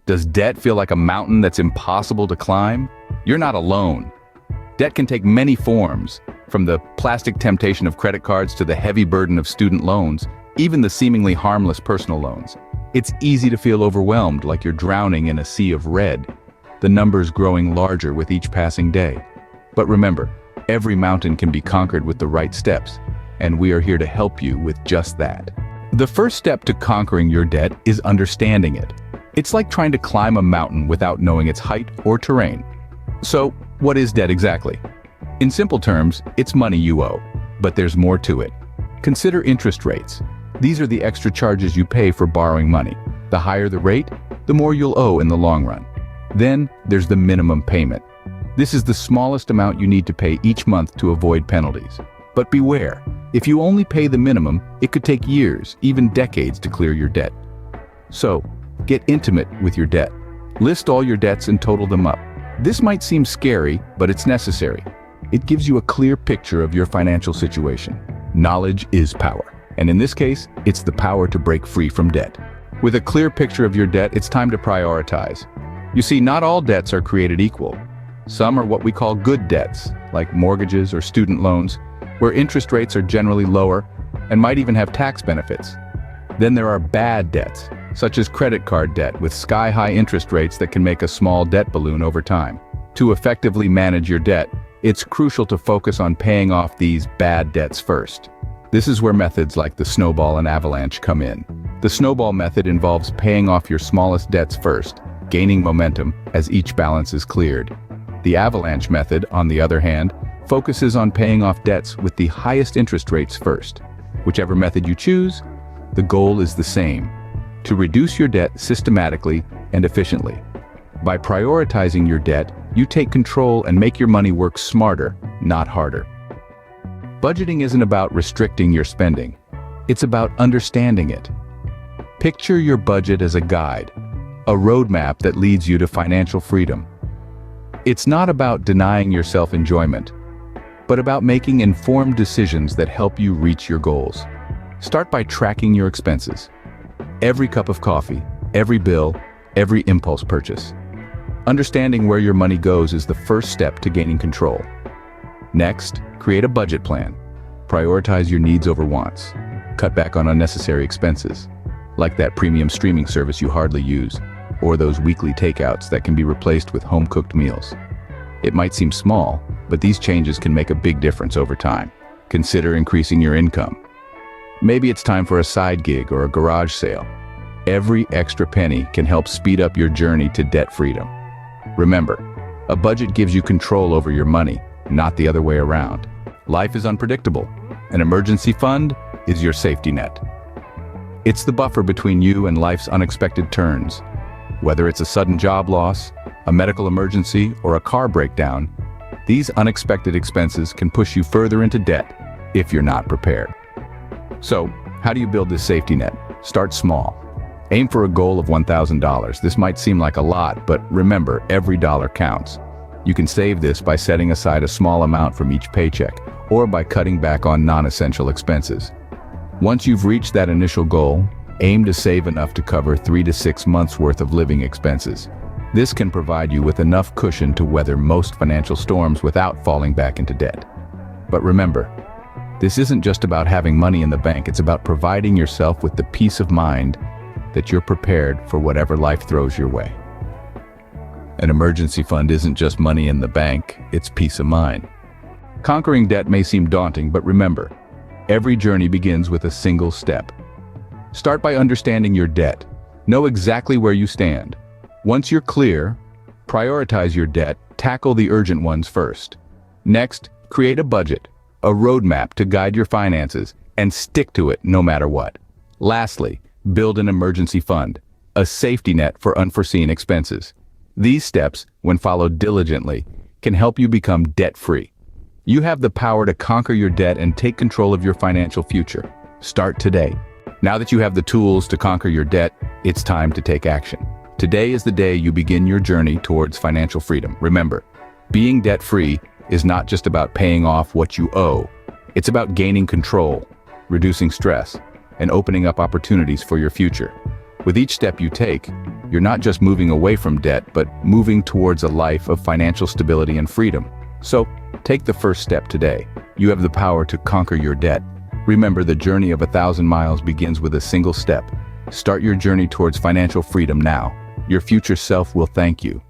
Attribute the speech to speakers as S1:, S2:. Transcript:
S1: Does debt feel like a mountain that's impossible to climb? You're not alone. Debt can take many forms, from the plastic temptation of credit cards to the heavy burden of student loans, even the seemingly harmless personal loans. It's easy to feel overwhelmed, like you're drowning in a sea of red, the numbers growing larger with each passing day. But remember, every mountain can be conquered with the right steps, and we are here to help you with just that. The first step to conquering your debt is understanding it. It's like trying to climb a mountain without knowing its height or terrain. So, what is debt exactly? In simple terms, it's money you owe, but there's more to it. Consider interest rates. These are the extra charges you pay for borrowing money. The higher the rate, the more you'll owe in the long run. Then, there's the minimum payment. This is the smallest amount you need to pay each month to avoid penalties. But beware, if you only pay the minimum, it could take years, even decades to clear your debt. So, get intimate with your debt. List all your debts and total them up. This might seem scary, but it's necessary. It gives you a clear picture of your financial situation. Knowledge is power, and in this case, it's the power to break free from debt. With a clear picture of your debt, it's time to prioritize. You see, not all debts are created equal. Some are what we call good debts, like mortgages or student loans, where interest rates are generally lower and might even have tax benefits. Then there are bad debts, such as credit card debt with sky-high interest rates that can make a small debt balloon over time. To effectively manage your debt, it's crucial to focus on paying off these bad debts first. This is where methods like the snowball and avalanche come in. The snowball method involves paying off your smallest debts first, gaining momentum as each balance is cleared. The avalanche method, on the other hand, focuses on paying off debts with the highest interest rates first. Whichever method you choose, the goal is the same: to reduce your debt systematically and efficiently. By prioritizing your debt, you take control and make your money work smarter, not harder. Budgeting isn't about restricting your spending. It's about understanding it. Picture your budget as a guide, a roadmap that leads you to financial freedom. It's not about denying yourself enjoyment, but about making informed decisions that help you reach your goals. Start by tracking your expenses. Every cup of coffee, every bill, every impulse purchase. Understanding where your money goes is the first step to gaining control. Next, create a budget plan. Prioritize your needs over wants. Cut back on unnecessary expenses, like that premium streaming service you hardly use, or those weekly takeouts that can be replaced with home-cooked meals. It might seem small, but these changes can make a big difference over time. Consider increasing your income. Maybe it's time for a side gig or a garage sale. Every extra penny can help speed up your journey to debt freedom. Remember, a budget gives you control over your money, not the other way around. Life is unpredictable. An emergency fund is your safety net. It's the buffer between you and life's unexpected turns. Whether it's a sudden job loss, a medical emergency, or a car breakdown, these unexpected expenses can push you further into debt if you're not prepared. So, how do you build this safety net? Start small. Aim for a goal of $1,000. This might seem like a lot, but remember, every dollar counts. You can save this by setting aside a small amount from each paycheck, or by cutting back on non-essential expenses. Once you've reached that initial goal, aim to save enough to cover 3 to 6 months worth of living expenses. This can provide you with enough cushion to weather most financial storms without falling back into debt. But remember, this isn't just about having money in the bank, it's about providing yourself with the peace of mind that you're prepared for whatever life throws your way. An emergency fund isn't just money in the bank, it's peace of mind. Conquering debt may seem daunting, but remember, every journey begins with a single step. Start by understanding your debt. Know exactly where you stand. Once you're clear, prioritize your debt, tackle the urgent ones first. Next, create a budget, a roadmap to guide your finances, and stick to it no matter what. Lastly, build an emergency fund, a safety net for unforeseen expenses. These steps, when followed diligently, can help you become debt-free. You have the power to conquer your debt and take control of your financial future. Start today. Now that you have the tools to conquer your debt, it's time to take action. Today is the day you begin your journey towards financial freedom. Remember, being debt-free is not just about paying off what you owe. It's about gaining control, reducing stress, and opening up opportunities for your future. With each step you take, you're not just moving away from debt, but moving towards a life of financial stability and freedom. So, take the first step today. You have the power to conquer your debt. Remember, the journey of 1,000 miles begins with a single step. Start your journey towards financial freedom now. Your future self will thank you.